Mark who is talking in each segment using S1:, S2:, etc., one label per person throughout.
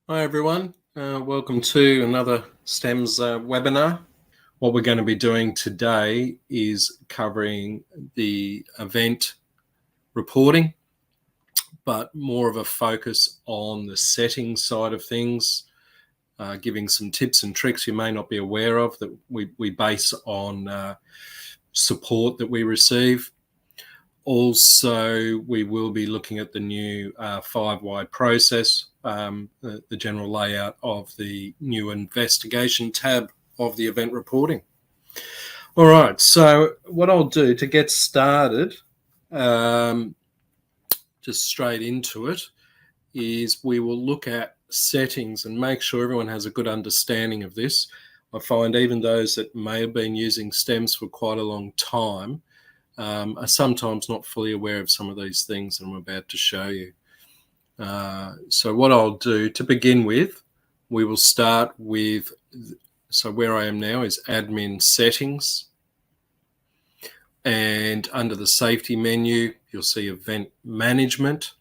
S1: Hi everyone, welcome to another STEMS webinar. What we're going to be doing today is covering the event reporting, but more of a focus on the settings side of things, giving some tips and tricks you may not be aware of that we base on support that we receive. Also, we will be looking at the new 5Y process, the general layout of the new investigation tab of the event reporting. All right, so what I'll do to get started, just straight into it, is we will look at settings and make sure everyone has a good understanding of this. I find even those that may have been using STEMS for quite a long time are sometimes not fully aware of some of these things that I'm about to show you. So what I'll do to begin with, we will start with, so where I am now is admin settings. And under the safety menu, you'll see event management.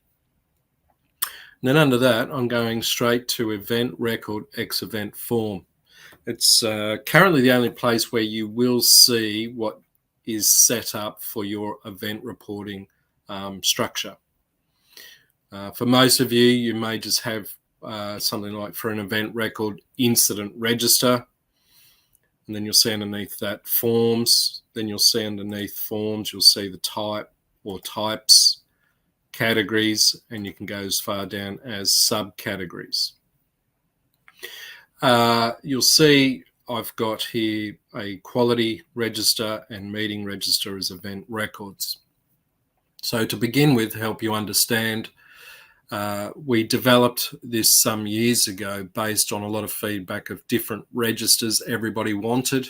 S1: And then under that, I'm going straight to event record X event form. It's currently the only place where you will see what is set up for your event reporting structure. For most of you, you may just have something like, for an event record, incident register, and then you'll see underneath that forms. Then you'll see underneath forms, you'll see the type or types, categories, and you can go as far down as subcategories. You'll see I've got here a quality register and meeting register as event records. So to begin with, help you understand, we developed this some years ago based on a lot of feedback of different registers everybody wanted,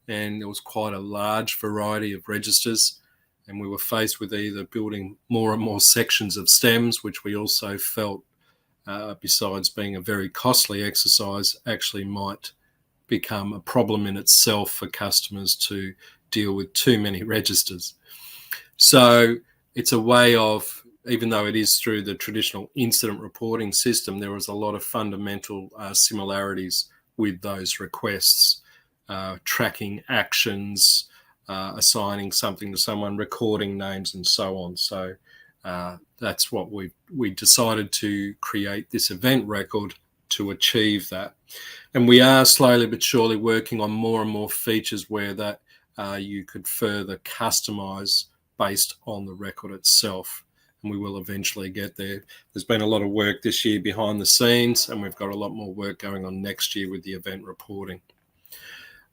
S1: and there was quite a large variety of registers, and we were faced with either building more and more sections of STEMS, which we also felt, besides being a very costly exercise, actually might become a problem in itself for customers to deal with too many registers. So it's a way of, even though it is through the traditional incident reporting system, there was a lot of fundamental similarities with those requests, tracking actions, assigning something to someone, recording names, and so on. So that's what we decided to create this event record to achieve that. And we are slowly but surely working on more and more features where that you could further customize based on the record itself. And we will eventually get there. There's been a lot of work this year behind the scenes, and we've got a lot more work going on next year with the event reporting.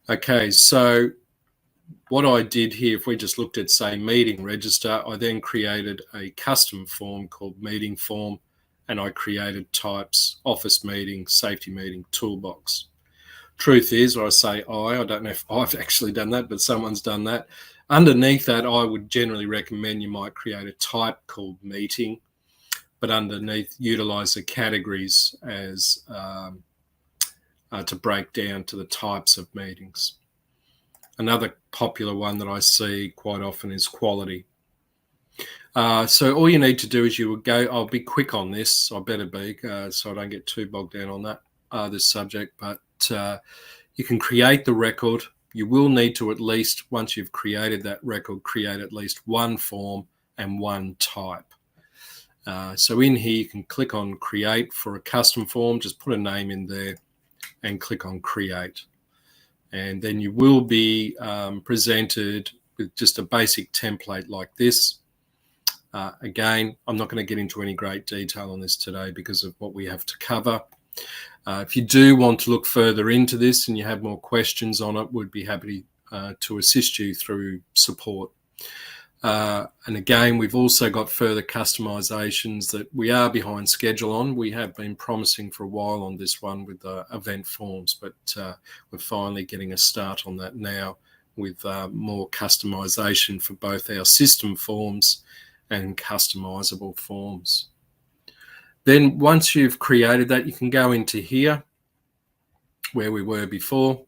S1: Okay, so what I did here, if we just looked at, say, meeting register, I then created a custom form called meeting form, and I created types, office meeting, safety meeting, toolbox. Truth is, or I say I don't know if I've actually done that, but someone's done that. Underneath that, I would generally recommend you might create a type called meeting, but underneath utilize the categories as to break down to the types of meetings. Another popular one that I see quite often is quality. So all you need to do is you would go, I'll be quick on this, I better be, so I don't get too bogged down on that, this subject, but you can create the record. You will need to, at least once you've created that record, create at least one form and one type. So in here, you can click on create for a custom form, just put a name in there and click on create. And then you will be presented with just a basic template like this. Again, I'm not going to get into any great detail on this today because of what we have to cover. If you do want to look further into this and you have more questions on it, we'd be happy to assist you through support. And again, we've also got further customizations that we are behind schedule on. We have been promising for a while on this one with the event forms, but we're finally getting a start on that now with more customization for both our system forms and customizable forms. Then once you've created that, you can go into here where we were before.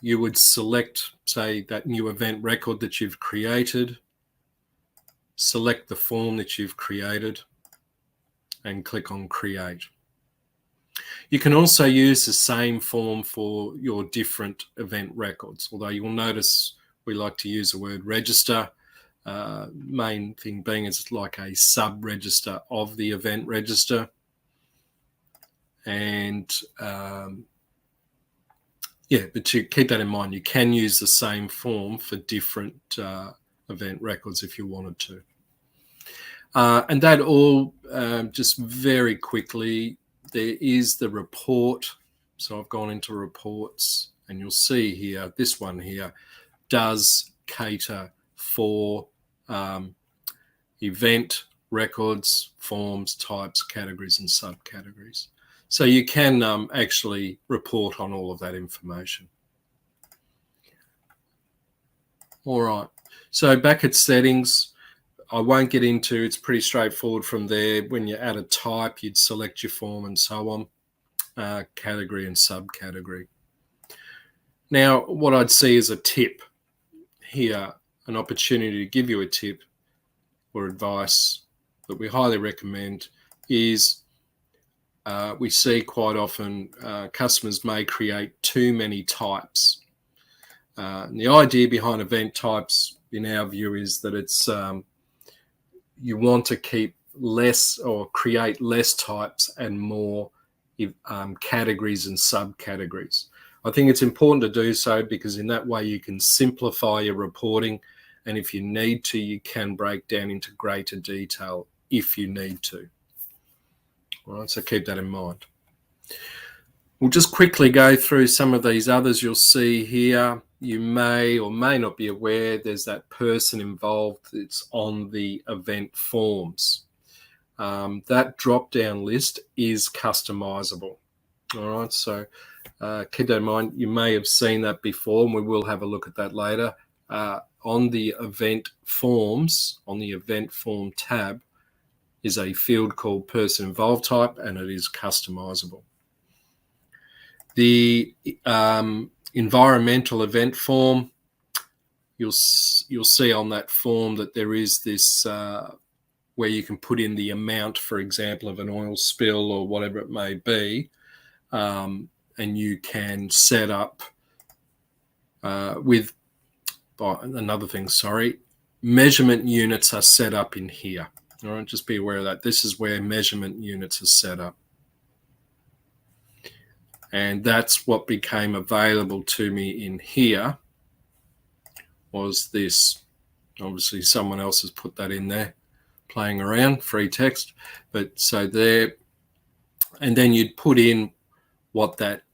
S1: You would select, say, that new event record that you've created, select the form that you've created, and click on create. You can also use the same form for your different event records, although you will notice we like to use the word register. Main thing being it's like a sub-register of the event register. And yeah, but you keep that in mind. You can use the same form for different event records if you wanted to. And that all, just very quickly, there is the report. So I've gone into reports and you'll see here, this one here does cater for event records, forms, types, categories, and subcategories. So you can actually report on all of that information. All right, so back at settings, I won't get into, it's pretty straightforward from there. When you add a type, you'd select your form and so on, category and subcategory. Now, what I'd see is a tip here, an opportunity to give you a tip or advice that we highly recommend is we see quite often customers may create too many types. And the idea behind event types, in our view, is that it's you want to keep less or create less types and more categories and subcategories. I think it's important to do so because in that way you can simplify your reporting, and if you need to, you can break down into greater detail if you need to. All right, so keep that in mind. We'll just quickly go through some of these others you'll see here. You may or may not be aware there's that person involved that's on the event forms. That drop-down list is customizable. All right, so keep that in mind. You may have seen that before, and we will have a look at that later. On the event forms, on the event form tab, is a field called person involved type, and it is customizable. The environmental event form, you'll see on that form that there is this where you can put in the amount, for example, of an oil spill or whatever it may be, and you can set up with another thing, measurement units are set up in here. All right, just be aware of that. This is where measurement units are set up. And that's what became available to me in here, was this. Obviously, someone else has put that in there, playing around, free text. But so there, and then you'd put in what that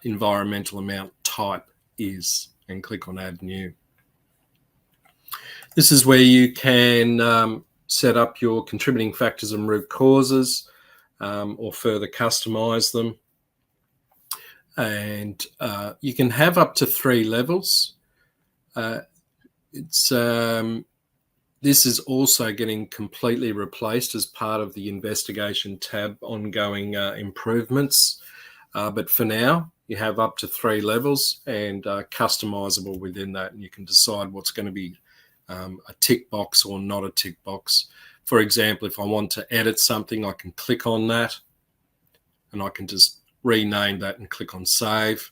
S1: environmental amount type is and click on Add New. This is where you can set up your contributing factors and root causes or further customize them. And you can have up to 3 levels. This is also getting completely replaced as part of the investigation tab, ongoing improvements. But for now, you have up to 3 levels and customizable within that. And you can decide what's going to be a tick box or not a tick box. For example, if I want to edit something, I can click on that and I can just rename that and click on save.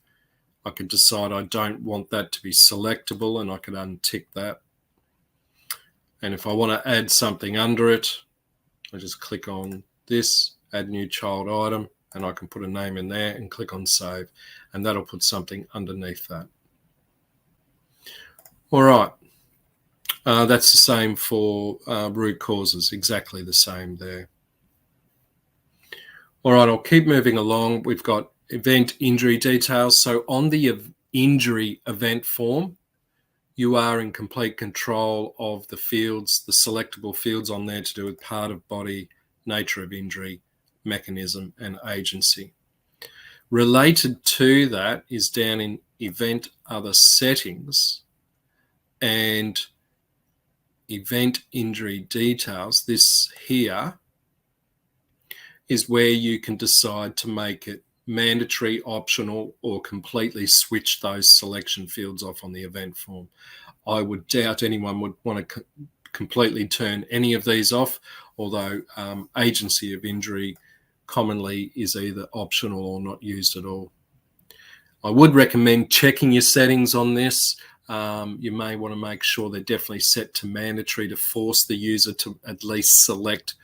S1: I can decide I don't want that to be selectable and I can untick that. And if I want to add something under it, I just click on this, add new child item, and I can put a name in there and click on save, and that'll put something underneath that. All right. That's the same for root causes, exactly the same there. All right, I'll keep moving along. We've got event injury details. So on the injury event form, you are in complete control of the fields, the selectable fields on there to do with part of body, nature of injury, mechanism, and agency. Related to that is down in event other settings and event injury details. This here is where you can decide to make it mandatory, optional, or completely switch those selection fields off on the event form. I would doubt anyone would want to completely turn any of these off, although agency of injury commonly is either optional or not used at all. I would recommend checking your settings on this. You may want to make sure they're definitely set to mandatory to force the user to at least select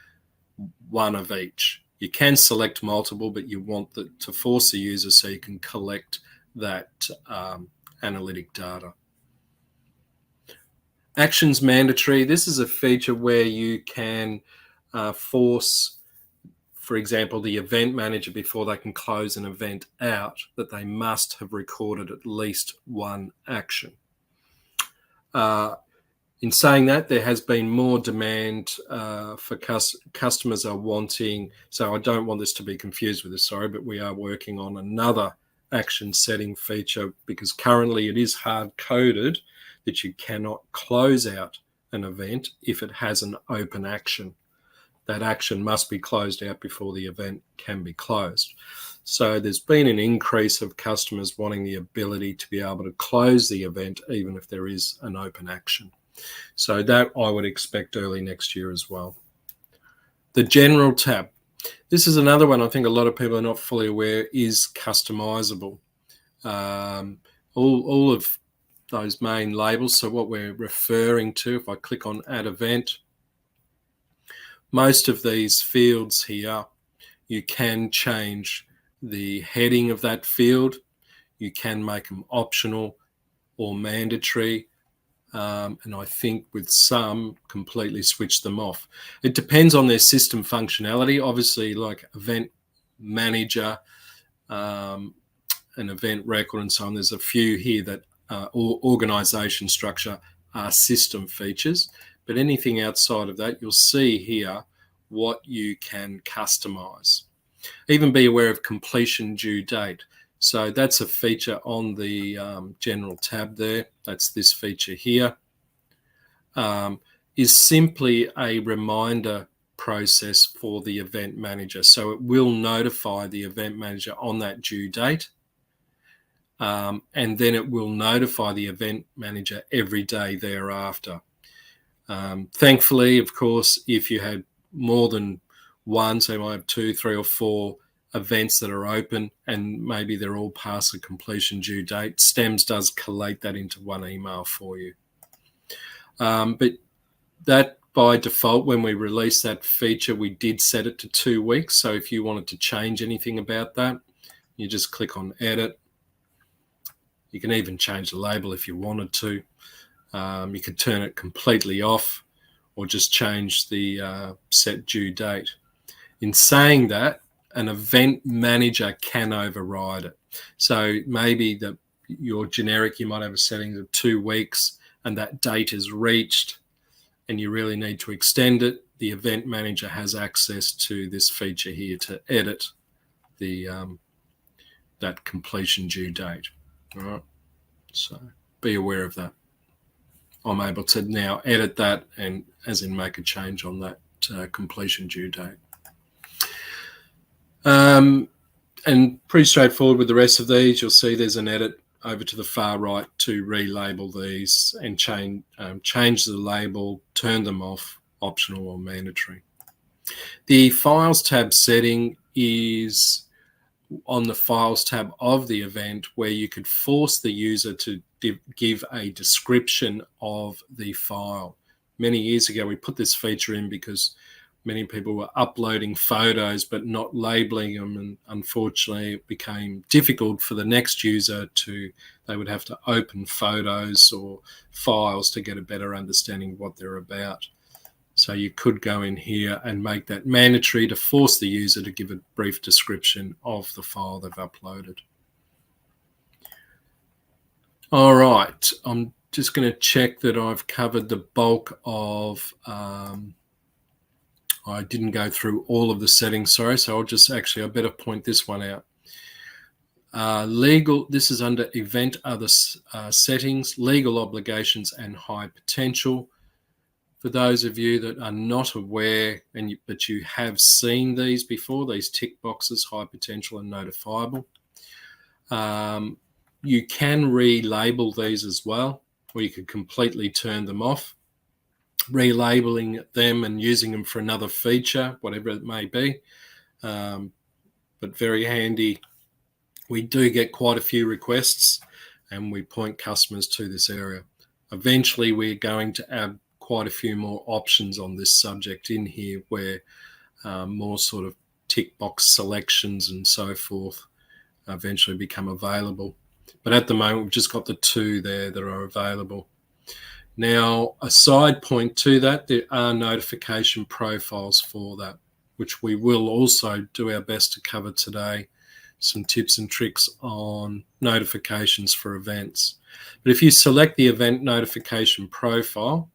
S1: one of each. You can select multiple, but you want to force the user so you can collect that analytic data. Actions mandatory. This is a feature where you can force, for example, the event manager, before they can close an event out, that they must have recorded at least one action. In saying that, there has been more demand for customers are wanting, so I don't want this to be confused with this, sorry, but we are working on another action setting feature, because currently it is hard coded that you cannot close out an event if it has an open action. That action must be closed out before the event can be closed. So there's been an increase of customers wanting the ability to be able to close the event even if there is an open action. So that I would expect early next year as well. The general tab. This is another one I think a lot of people are not fully aware is customizable. All of those main labels, so what we're referring to, if I click on add event, most of these fields here, you can change the heading of that field. You can make them optional or mandatory. And I think with some, completely switch them off. It depends on their system functionality. Obviously, like event manager, an event record and so on, there's a few here that organization structure are system features. But anything outside of that, you'll see here what you can customize. Even be aware of completion due date. So that's a feature on the general tab there. That's this feature here. Is simply a reminder process for the event manager. So it will notify the event manager on that due date. And then it will notify the event manager every day thereafter. Thankfully, of course, if you had more than one, so you might have 2, 3 or 4 events that are open and maybe they're all past the completion due date, Stems does collate that into one email for you. But that by default, when we released that feature, we did set it to 2 weeks. So if you wanted to change anything about that, you just click on edit. You can even change the label if you wanted to. You could turn it completely off or just change the set due date. In saying that, an event manager can override it. So maybe your generic, you might have a setting of 2 weeks and that date is reached and you really need to extend it. The event manager has access to this feature here to edit that completion due date. All right. So be aware of that. I'm able to now edit that and as in make a change on that completion due date. And pretty straightforward with the rest of these. You'll see there's an edit over to the far right to relabel these and change the label, turn them off, optional or mandatory. The Files tab setting is on the Files tab of the event, where you could force the user to give a description of the file. Many years ago, we put this feature in because many people were uploading photos but not labeling them, and unfortunately it became difficult for the next user they would have to open photos or files to get a better understanding of what they're about. So you could go in here and make that mandatory to force the user to give a brief description of the file they've uploaded. All right, I'm just going to check that I've covered the bulk of, I didn't go through all of the settings, sorry, so I better point this one out. Legal, this is under event other settings, legal obligations and high potential. For those of you that are not aware, but you have seen these before, these tick boxes, high potential and notifiable, you can relabel these as well, or you could completely turn them off. Relabeling them and using them for another feature, whatever it may be, but very handy. We do get quite a few requests, and we point customers to this area. Eventually, we're going to add quite a few more options on this subject in here, where more sort of tick box selections and so forth eventually become available. But at the moment, we've just got the two there that are available. Now, a side point to that, there are notification profiles for that, which we will also do our best to cover today. Some tips and tricks on notifications for events. But if you select the event notification profile,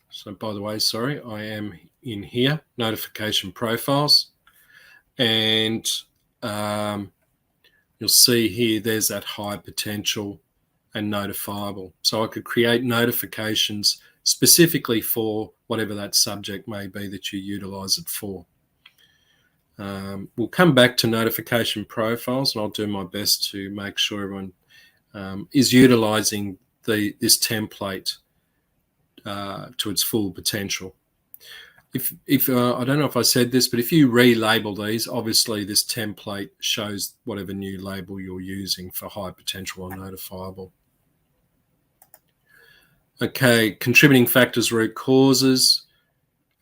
S1: so by the way, sorry, I am in here, notification profiles, and you'll see here there's that high potential and notifiable. So I could create notifications specifically for whatever that subject may be that you utilize it for. We'll come back to notification profiles, and I'll do my best to make sure everyone is utilizing this template to its full potential. If I don't know if I said this, but if you relabel these, obviously this template shows whatever new label you're using for high potential or notifiable. Okay, contributing factors, root causes.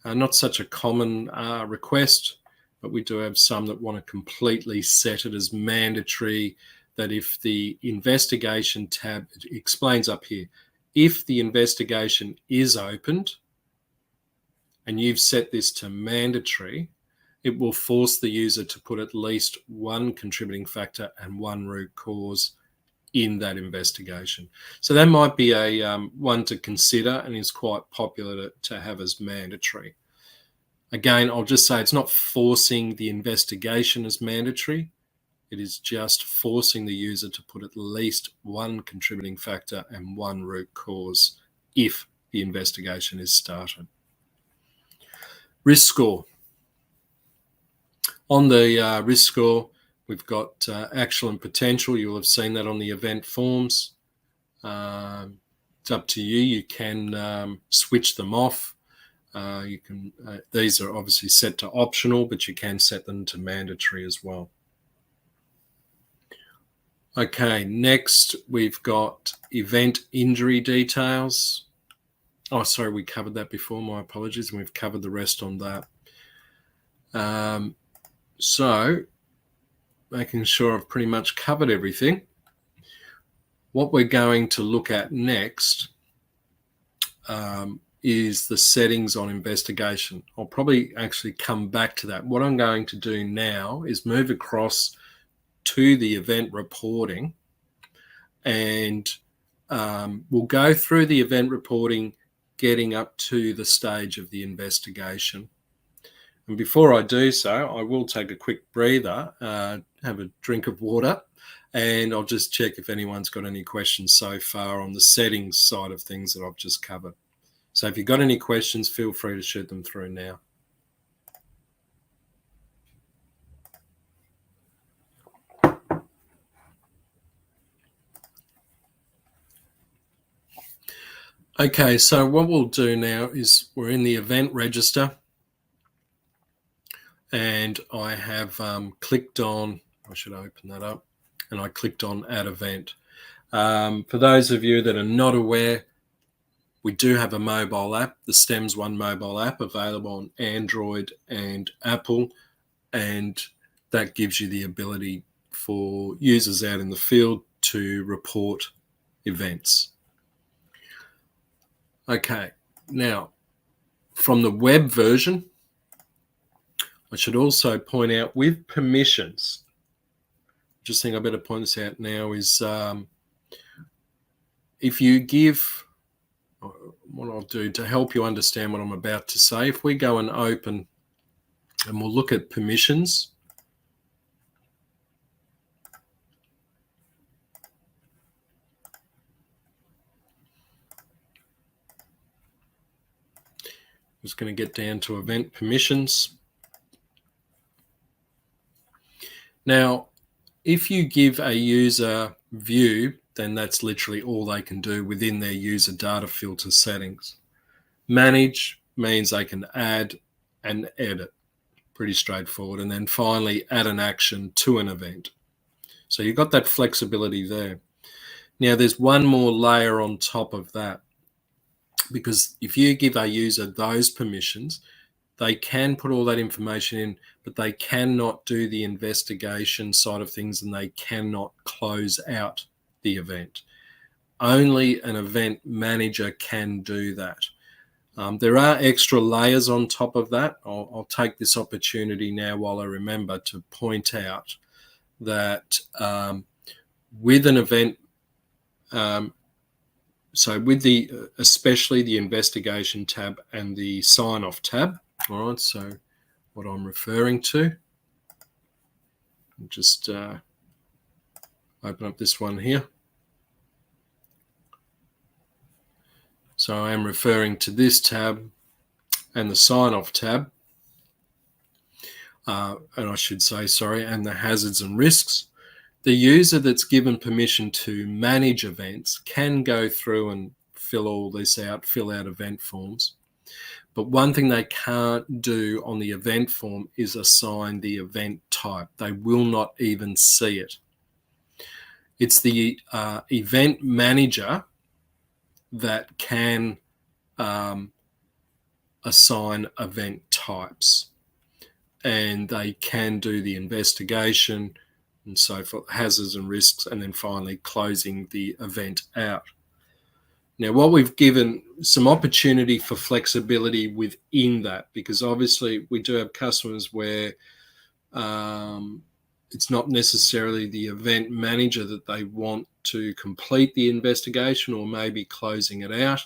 S1: Not such a common request, but we do have some that want to completely set it as mandatory, that if the investigation tab, it explains up here, if the investigation is opened and you've set this to mandatory, it will force the user to put at least one contributing factor and one root cause in that investigation. So that might be a one to consider, and is quite popular to have as mandatory. Again, I'll just say it's not forcing the investigation as mandatory. It is just forcing the user to put at least one contributing factor and one root cause if the investigation is started. Risk score. On the risk score, we've got actual and potential. You'll have seen that on the event forms. It's up to you. You can switch them off. You can. These are obviously set to optional, but you can set them to mandatory as well. Okay, next we've got event injury details. Oh, sorry, we covered that before. My apologies, and we've covered the rest on that. So, making sure I've pretty much covered everything. What we're going to look at next is the settings on investigation. I'll probably actually come back to that. What I'm going to do now is move across to the event reporting, and we'll go through the event reporting getting up to the stage of the investigation. And before I do so, I will take a quick breather, have a drink of water, and I'll just check if anyone's got any questions so far on the settings side of things that I've just covered. So if you've got any questions, feel free to shoot them through now. Okay, so what we'll do now is we're in the event register, and I have clicked on, I should open that up, and I clicked on add event. For those of you that are not aware, we do have a mobile app, the STEMS One mobile app, available on Android and Apple, and that gives you the ability for users out in the field to report events. Okay, now from the web version, I should also point out with permissions, just think I better point this out now, is if you give, what I'll do to help you understand what I'm about to say, if we go and open and we'll look at permissions, I'm just going to get down to event permissions. Now, if you give a user view, then that's literally all they can do within their user data filter settings. Manage means they can add and edit. Pretty straightforward. And then finally, add an action to an event. So you've got that flexibility there. Now, there's one more layer on top of that, because if you give a user those permissions, they can put all that information in, but they cannot do the investigation side of things, and they cannot close out the event. Only an event manager can do that. There are extra layers on top of that. I'll take this opportunity now while I remember to point out that with an event, so with especially the investigation tab and the sign off tab, all right, so what I'm referring to, just open up this one here. So I am referring to this tab and the sign off tab, and I should say, sorry, and the hazards and risks. The user that's given permission to manage events can go through and fill all this out, fill out event forms. But one thing they can't do on the event form is assign the event type. They will not even see it. It's the event manager that can assign event types, and they can do the investigation and so forth, hazards and risks, and then finally closing the event out. Now, what we've given some opportunity for flexibility within that, because obviously we do have customers where it's not necessarily the event manager that they want to complete the investigation, or maybe closing it out.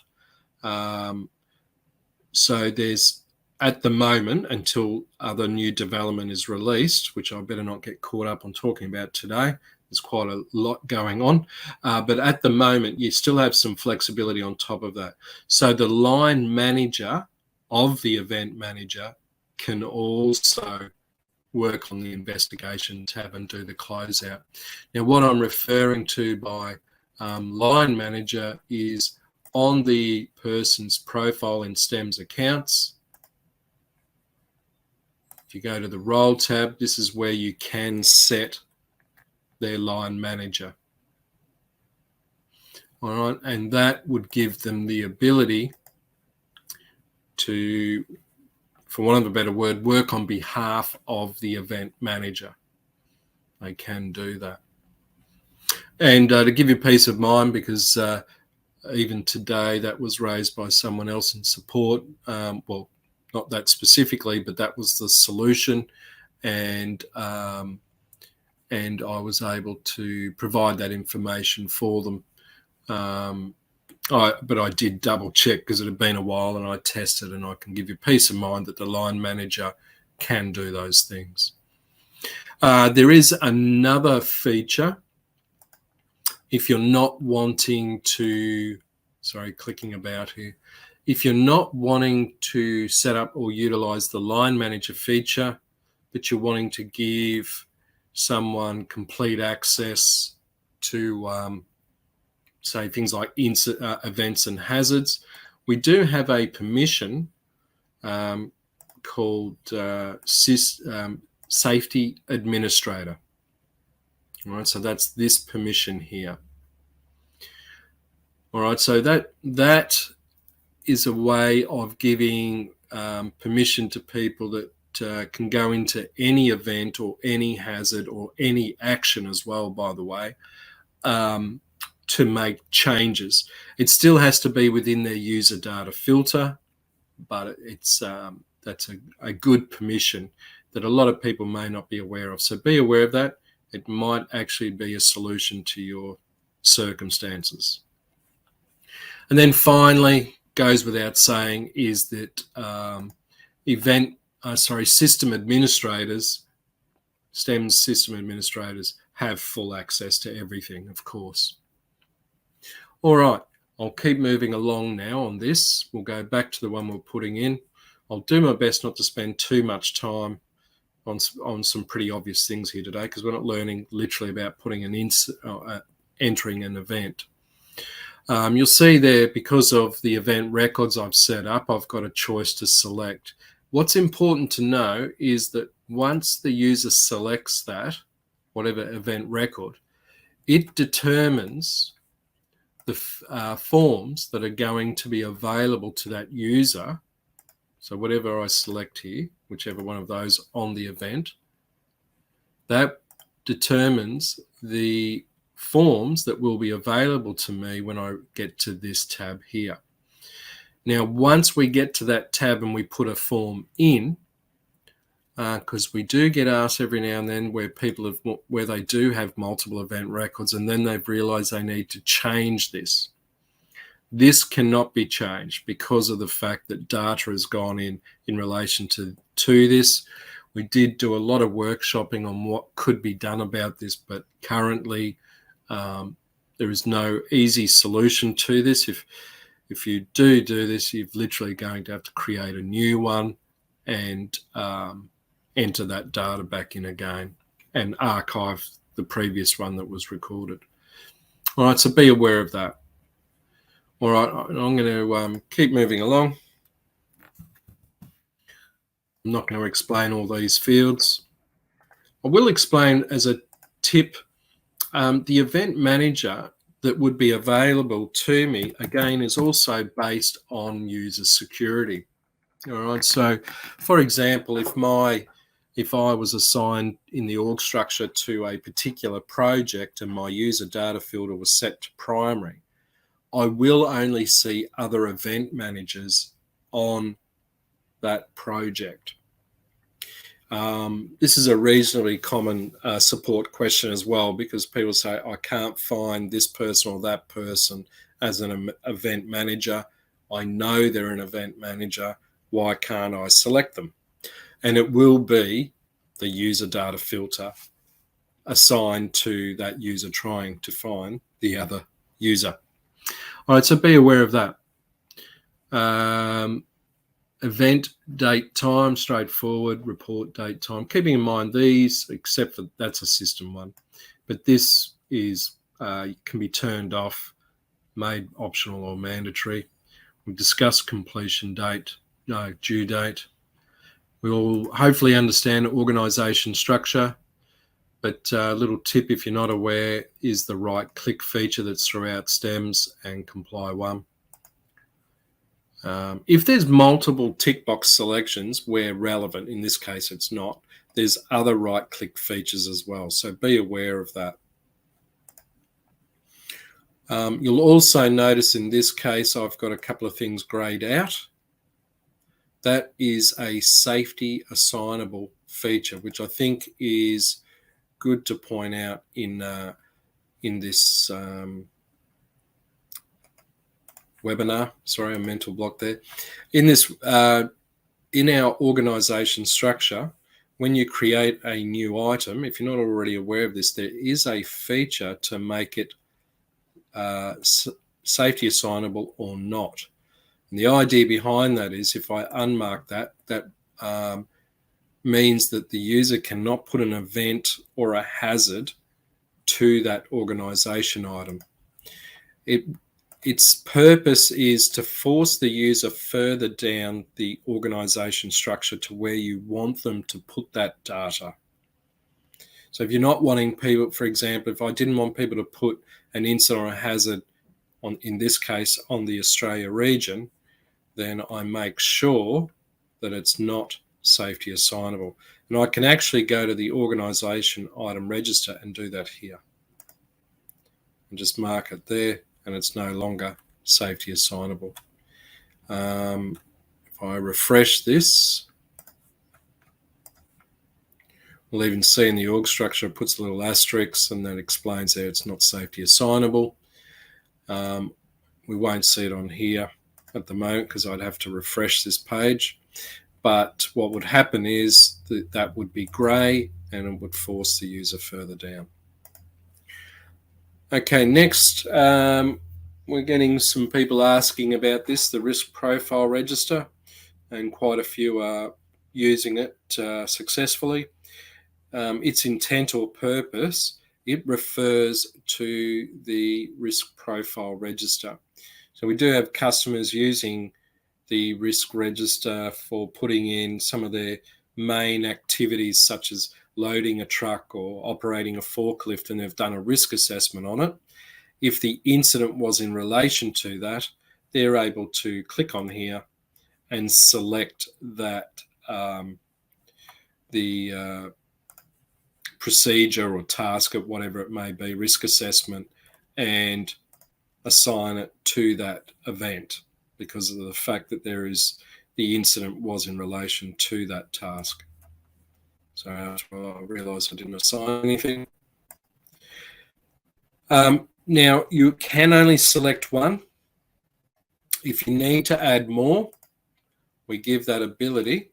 S1: So there's, at the moment, until other new development is released, which I better not get caught up on talking about today, there's quite a lot going on. But at the moment, you still have some flexibility on top of that. So the line manager of the event manager can also work on the investigation tab and do the closeout. Now, what I'm referring to by line manager is on the person's profile in STEMS accounts. If you go to the role tab, this is where you can set their line manager. All right, and that would give them the ability to, for want of a better word, work on behalf of the event manager. They can do that. And to give you peace of mind, because even today that was raised by someone else in support, well, not that specifically, but that was the solution, and I was able to provide that information for them. But I did double check because it had been a while, and I tested, and I can give you peace of mind that the line manager can do those things. There is another feature. If you're not wanting to, sorry, clicking about here. If you're not wanting to set up or utilize the line manager feature, but you're wanting to give someone complete access to say things like events and hazards, we do have a permission called Safety Administrator. All right, so that's this permission here. All right, so that is a way of giving permission to people that can go into any event or any hazard or any action as well, by the way, to make changes. It still has to be within their user data filter, but it's that's a good permission that a lot of people may not be aware of. So be aware of that. It might actually be a solution to your circumstances. And then finally, goes without saying, is that system administrators, STEMS system administrators, have full access to everything, of course. All right, I'll keep moving along now on this. We'll go back to the one we're putting in. I'll do my best not to spend too much time on some pretty obvious things here today, because we're not learning literally about putting entering an event. You'll see there, because of the event records I've set up, I've got a choice to select. What's important to know is that once the user selects that, whatever event record, it determines the forms that are going to be available to that user. So whatever I select here, whichever one of those on the event, that determines the forms that will be available to me when I get to this tab here. Now, once we get to that tab and we put a form in, because we do get asked every now and then where they do have multiple event records and then they've realized they need to change this. This cannot be changed because of the fact that data has gone in relation to this. We did do a lot of workshopping on what could be done about this, but currently there is no easy solution to this. If you do this, you're literally going to have to create a new one and enter that data back in again and archive the previous one that was recorded. All right, so be aware of that. All right, I'm going to keep moving along. I'm not going to explain all these fields. I will explain as a tip, the event manager that would be available to me, again, is also based on user security. All right, so for example, if I was assigned in the org structure to a particular project and my user data filter was set to primary, I will only see other event managers on that project. This is a reasonably common support question as well, because people say, I can't find this person or that person as an event manager. I know they're an event manager. Why can't I select them? And it will be the user data filter assigned to that user trying to find the other user. All right, so be aware of that. Event, date, time, straightforward, report, date, time. Keeping in mind these, except for that's a system one, but this is can be turned off, made optional or mandatory. We discussed completion date, due date. We will hopefully understand organisation structure, but a little tip if you're not aware is the right-click feature that's throughout STEMS and Comply 1. If there's multiple tick box selections where relevant, in this case it's not, there's other right-click features as well, so be aware of that. You'll also notice in this case I've got a couple of things greyed out. That is a safety assignable feature, which I think is good to point out in this webinar. Sorry, a mental block there. In this, in our organisation structure, when you create a new item, if you're not already aware of this, there is a feature to make it safety assignable or not. And the idea behind that is if I unmark that, that means that the user cannot put an event or a hazard to that organisation item. Its purpose is to force the user further down the organisation structure to where you want them to put that data. So if you're not wanting people, for example, if I didn't want people to put an incident or a hazard on, in this case, on the Australia region, then I make sure that it's not safety assignable. And I can actually go to the organisation item register and do that here. And just mark it there, and it's no longer safety assignable. If I refresh this, we'll even see in the org structure, it puts a little asterisk and that explains there it's not safety assignable. We won't see it on here at the moment because I'd have to refresh this page. But what would happen is that would be grey and it would force the user further down. Okay, next, we're getting some people asking about this, the risk profile register, and quite a few are using it successfully. Its intent or purpose, it refers to the risk profile register. So we do have customers using the risk register for putting in some of their main activities, such as loading a truck or operating a forklift, and they've done a risk assessment on it. If the incident was in relation to that, they're able to click on here and select that the procedure or task, or whatever it may be, risk assessment, and assign it to that event because of the fact that the incident was in relation to that task. So I realised I didn't assign anything. Now, you can only select one. If you need to add more, we give that ability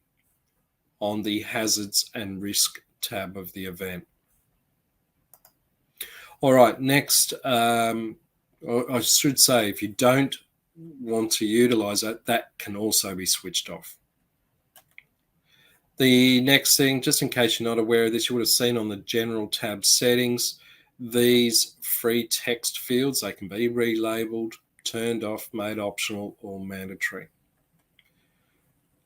S1: on the hazards and risk tab of the event. All right, next, I should say, if you don't want to utilize that, that can also be switched off. The next thing, just in case you're not aware of this, you would have seen on the general tab settings, these free text fields, they can be relabeled, turned off, made optional, or mandatory.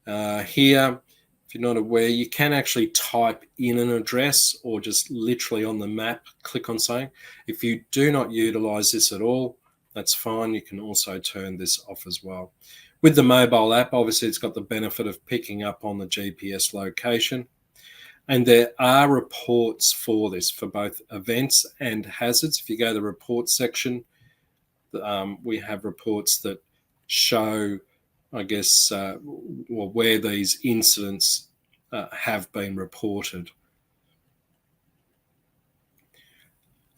S1: Here, if you're not aware, you can actually type in an address or just literally on the map, click on something. If you do not utilize this at all, that's fine. You can also turn this off as well. With the mobile app, obviously it's got the benefit of picking up on the GPS location. And there are reports for this, for both events and hazards. If you go to the report section, we have reports that show, I guess, where these incidents have been reported.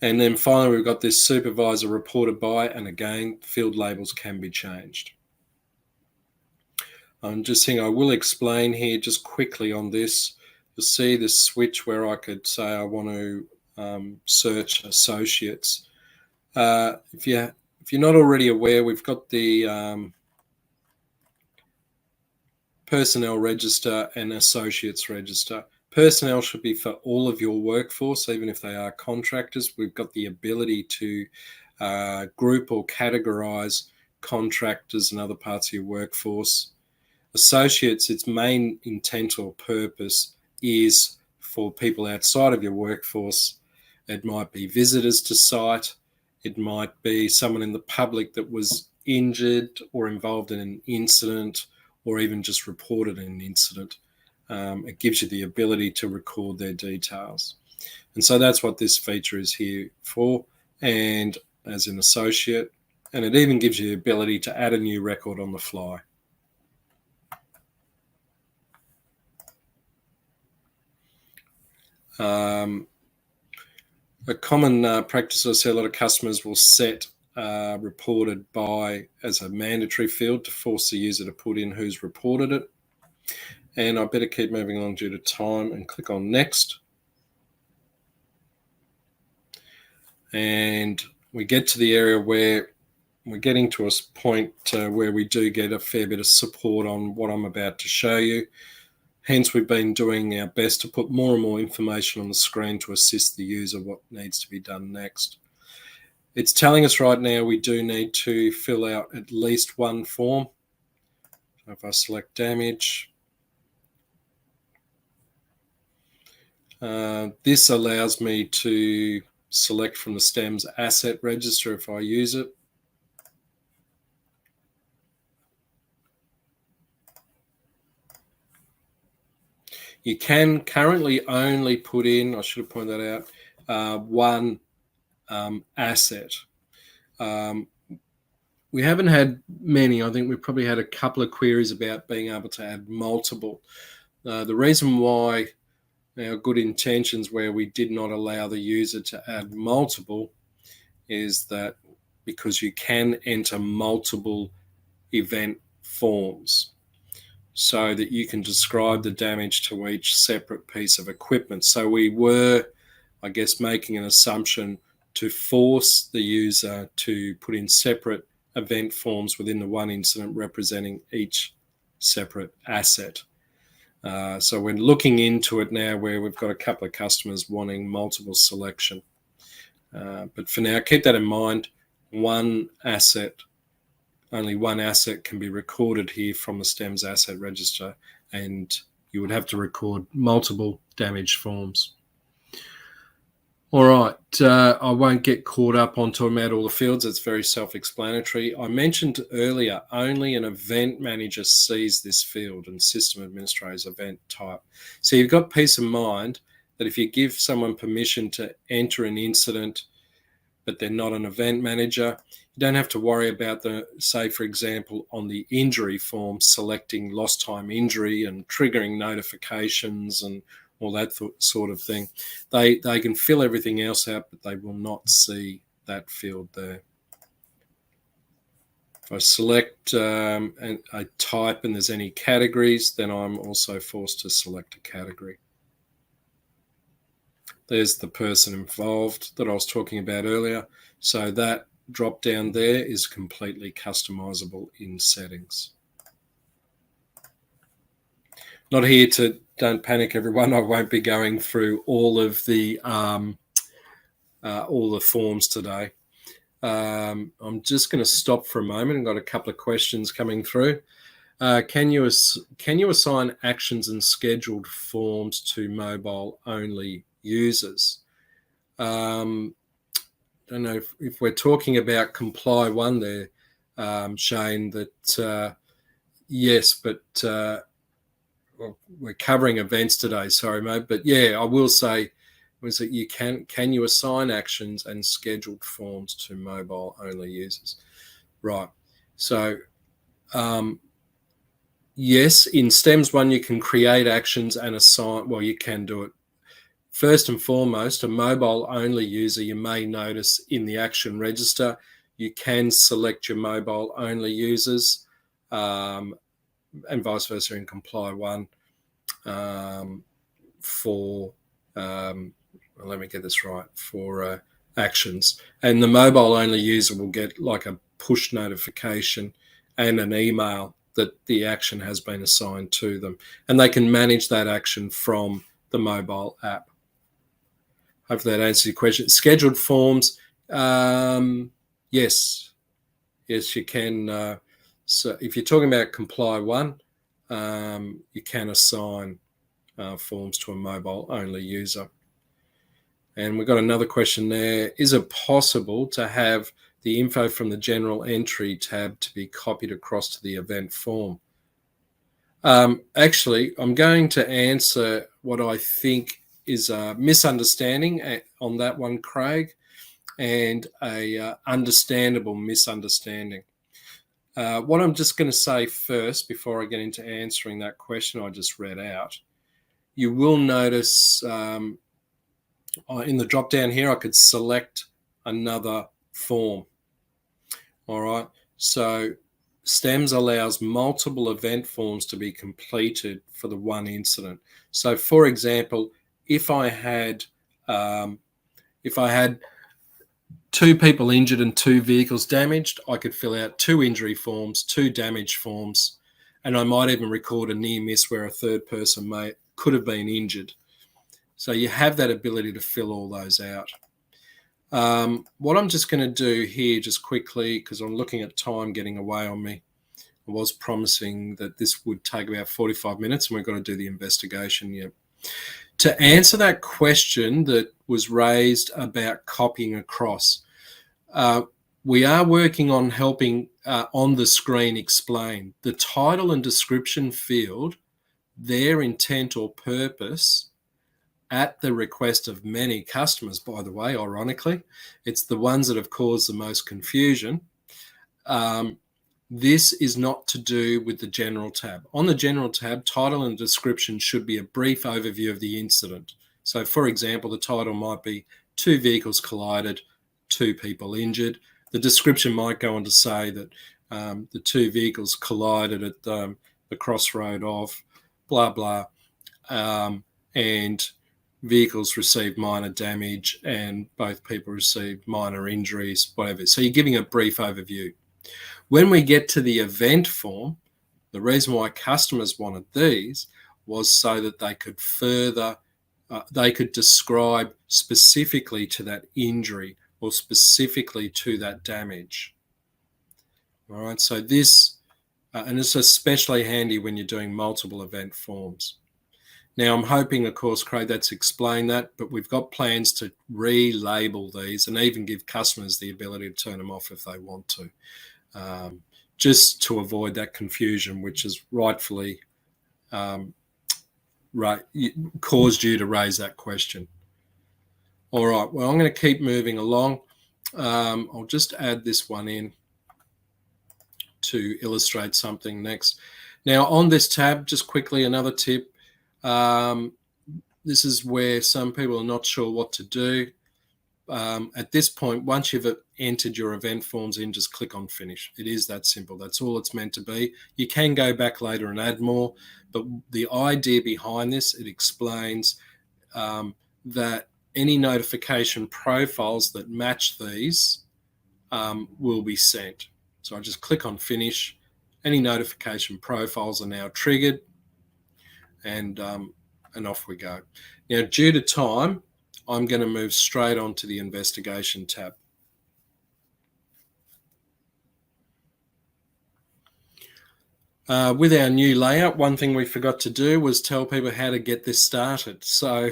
S1: And then finally, we've got this supervisor reported by, and again, field labels can be changed. I'm just saying, I will explain here just quickly on this. You'll see this switch where I could say I want to search associates. If you're not already aware, we've got the personnel register and associates register. Personnel should be for all of your workforce, even if they are contractors. We've got the ability to group or categorize contractors and other parts of your workforce. Associates, its main intent or purpose is for people outside of your workforce. It might be visitors to site. It might be someone in the public that was injured or involved in an incident, or even just reported an incident. It gives you the ability to record their details. And so that's what this feature is here for, and as an associate. And it even gives you the ability to add a new record on the fly. A common practice I see a lot of customers will set reported by as a mandatory field to force the user to put in who's reported it. And I better keep moving along due to time and click on next. And we get to the area where we're getting to a point where we do get a fair bit of support on what I'm about to show you. Hence, we've been doing our best to put more and more information on the screen to assist the user what needs to be done next. It's telling us right now we do need to fill out at least one form. So if I select damage, this allows me to select from the STEMS asset register if I use it. You can currently only put in, I should have pointed that out, one asset. We haven't had many. I think we've probably had a couple of queries about being able to add multiple. The reason why our good intentions where we did not allow the user to add multiple is that because you can enter multiple event forms, so that you can describe the damage to each separate piece of equipment. So we were, I guess, making an assumption to force the user to put in separate event forms within the one incident representing each separate asset. So we're looking into it now where we've got a couple of customers wanting multiple selection. But for now, keep that in mind. One asset only one asset can be recorded here from the STEMS asset register, and you would have to record multiple damage forms. All right, I won't get caught up on talking about all the fields. It's very self-explanatory. I mentioned earlier, only an event manager sees this field, and system administrator's event type. So you've got peace of mind that if you give someone permission to enter an incident, but they're not an event manager, you don't have to worry about say, for example, on the injury form, selecting lost time injury and triggering notifications and all that sort of thing. They can fill everything else out, but they will not see that field there. If I select a type and there's any categories, then I'm also forced to select a category. There's the person involved that I was talking about earlier. So that drop down there is completely customizable in settings. Not here to, don't panic everyone, I won't be going through all of the forms today. I'm just going to stop for a moment. I've got a couple of questions coming through. Can you assign actions and scheduled forms to mobile only users? I don't know if we're talking about comply one there, Shane, that yes, but well, we're covering events today, sorry mate, but yeah, I will say was that you can you assign actions and scheduled forms to mobile only users, right? So yes, in STEMS 1 you can create actions and assign, well, you can do it. First and foremost, a mobile only user, you may notice in the action register, you can select your mobile only users, and vice versa in comply one, for let me get this right, for actions. And the mobile only user will get like a push notification and an email that the action has been assigned to them, and they can manage that action from the mobile app. Hopefully that answers your question. Scheduled forms, yes, you can. So if you're talking about comply one, you can assign forms to a mobile only user. And we've got another question there. Is it possible to have the info from the general entry tab to be copied across to the event form? Actually, I'm going to answer what I think is a misunderstanding on that one, Craig, and a understandable misunderstanding. What I'm just going to say first, before I get into answering that question I just read out, you will notice in the drop down here, I could select another form. All right, so STEMS allows multiple event forms to be completed for the one incident. So, for example, if I had 2 people injured and 2 vehicles damaged, I could fill out 2 injury forms, 2 damage forms, and I might even record a near miss where a third person could have been injured. So you have that ability to fill all those out. What I'm just going to do here just quickly, because I'm looking at time getting away on me. I was promising that this would take about 45 minutes and we've got to do the investigation yet. To answer that question that was raised about copying across, we are working on helping on the screen explain the title and description field, their intent or purpose, at the request of many customers, by the way, ironically. It's the ones that have caused the most confusion. This is not to do with the general tab. On the general tab, title and description should be a brief overview of the incident. So, for example, the title might be 2 vehicles collided, 2 people injured. The description might go on to say that the 2 vehicles collided at the crossroad of blah, blah, and vehicles received minor damage and both people received minor injuries, whatever. So you're giving a brief overview. When we get to the event form, the reason why customers wanted these was so that they could they could describe specifically to that injury or specifically to that damage. All right, so this, and it's especially handy when you're doing multiple event forms. Now, I'm hoping, of course, Craig, that's explained that, but we've got plans to relabel these and even give customers the ability to turn them off if they want to, just to avoid that confusion, which is rightfully caused you to raise that question. All right, well, I'm going to keep moving along. I'll just add this one in to illustrate something next. Now, on this tab, just quickly, another tip. This is where some people are not sure what to do. At this point, once you've entered your event forms in, just click on finish. It is that simple. That's all it's meant to be. You can go back later and add more, but the idea behind this, it explains that any notification profiles that match these will be sent. So I just click on finish. Any notification profiles are now triggered, and off we go. Now, due to time, I'm going to move straight on to the investigation tab. With our new layout, one thing we forgot to do was tell people how to get this started. So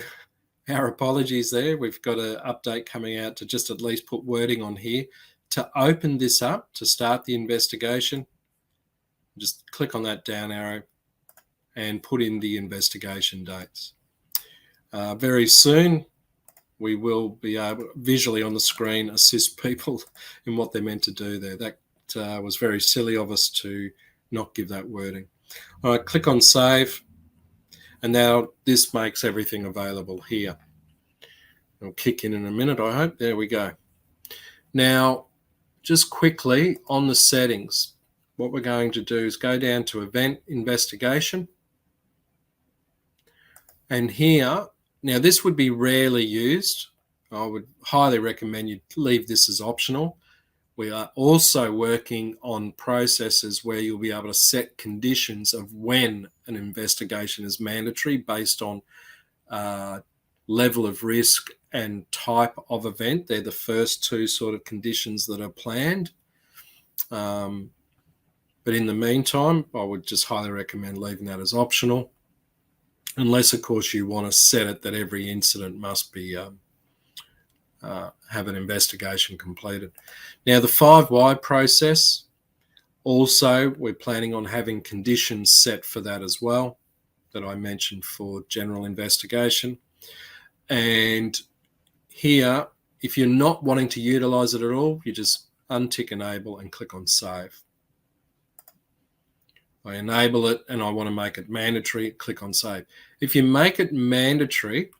S1: our apologies there. We've got an update coming out to just at least put wording on here. To open this up, to start the investigation, just click on that down arrow and put in the investigation dates. Very soon, we will be able, visually on the screen, assist people in what they're meant to do there. That was very silly of us to not give that wording. All right, click on save. And now this makes everything available here. It'll kick in a minute, I hope. There we go. Now, just quickly on the settings, what we're going to do is go down to Event Investigation. And here, now this would be rarely used. I would highly recommend you leave this as optional. We are also working on processes where you'll be able to set conditions of when an investigation is mandatory based on level of risk and type of event. They're the first two sort of conditions that are planned. But in the meantime, I would just highly recommend leaving that as optional, unless, of course, you want to set it that every incident must be have an investigation completed. Now, the 5Y process, also, we're planning on having conditions set for that as well, that I mentioned for general investigation. And here, if you're not wanting to utilize it at all, you just untick enable and click on save. I enable it and I want to make it mandatory, click on save. If you make it mandatory,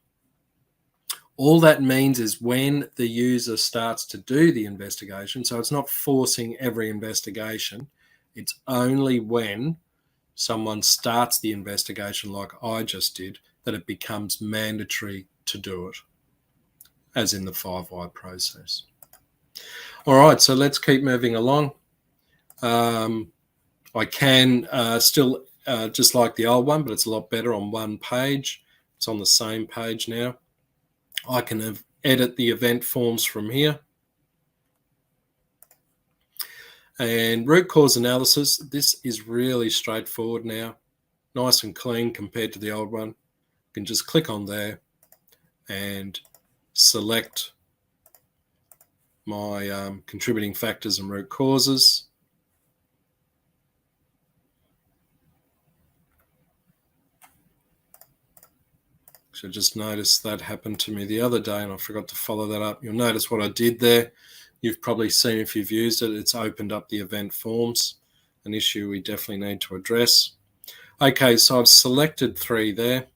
S1: all that means is when the user starts to do the investigation, so it's not forcing every investigation, it's only when someone starts the investigation like I just did that it becomes mandatory to do it, as in the 5Y process. All right, so let's keep moving along. I can still, just like the old one, but it's a lot better on one page. It's on the same page now. I can edit the event forms from here. And root cause analysis, this is really straightforward now. Nice and clean compared to the old one. You can just click on there and select my contributing factors and root causes. So just notice that happened to me the other day and I forgot to follow that up. You'll notice what I did there. You've probably seen, if you've used it, it's opened up the event forms, an issue we definitely need to address. Okay, so I've selected 3 there.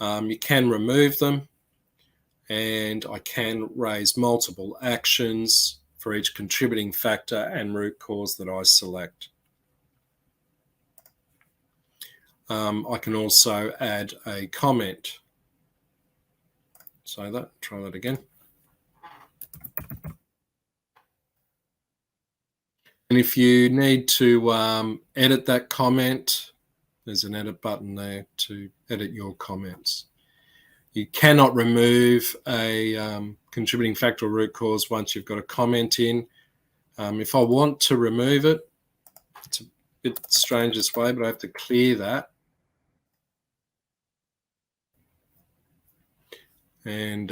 S1: You can remove them, and I can raise multiple actions for each contributing factor and root cause that I select. I can also add a comment. So try that again. And if you need to edit that comment, there's an edit button there to edit your comments. You cannot remove a contributing factor or root cause once you've got a comment in. If I want to remove it, it's a bit strange this way, but I have to clear that. And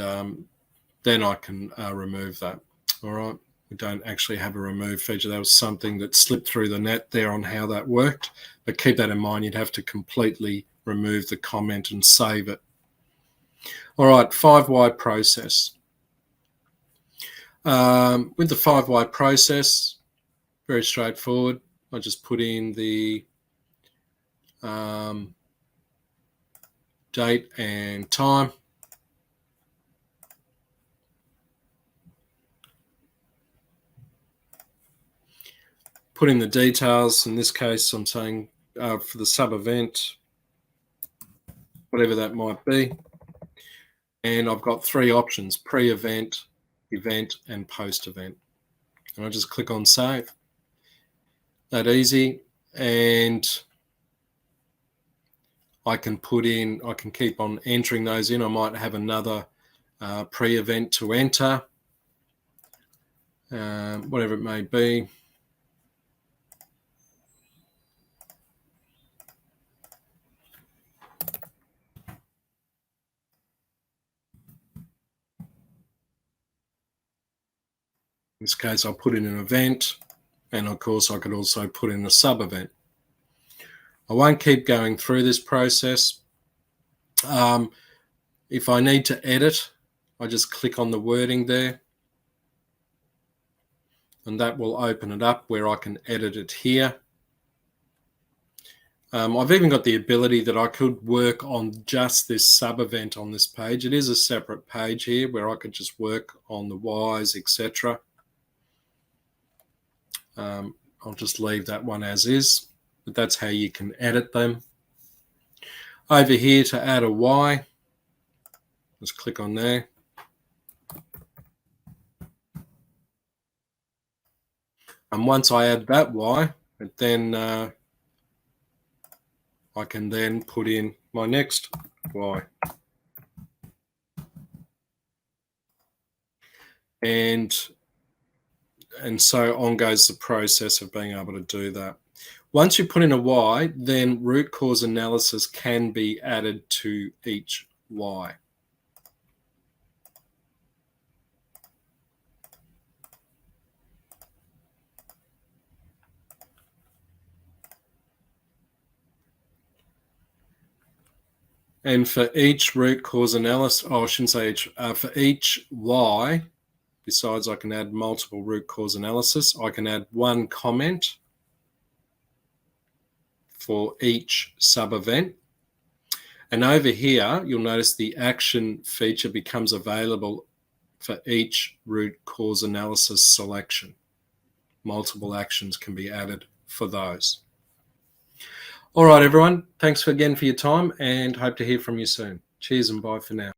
S1: then I can remove that. All right. We don't actually have a remove feature. That was something that slipped through the net there on how that worked. But keep that in mind. You'd have to completely remove the comment and save it. All right, 5Y process. With the 5Y process, very straightforward. I just put in the date and time. Put in the details. In this case, I'm saying for the sub event, whatever that might be. And I've got 3 options: pre-event, event, and post-event. And I just click on save. That easy. And I can keep on entering those in. I might have another pre-event to enter, whatever it may be. In this case, I'll put in an event, and of course, I could also put in a sub-event. I won't keep going through this process. If I need to edit, I just click on the wording there, and that will open it up where I can edit it here. I've even got the ability that I could work on just this sub-event on this page. It is a separate page here where I could just work on the Ys, etc. I'll just leave that one as is, but that's how you can edit them. Over here to add a Y, just click on there. And once I add that Y, then I can then put in my next Y. And so on goes the process of being able to do that. Once you put in a Y, then root cause analysis can be added to each Y. And for each root cause analysis, I shouldn't say each, for each Y, besides I can add multiple root cause analysis, I can add 1 comment for each sub-event. And over here, you'll notice the action feature becomes available for each root cause analysis selection. Multiple actions can be added for those. All right, everyone. Thanks again for your time, and hope to hear from you soon. Cheers and bye for now.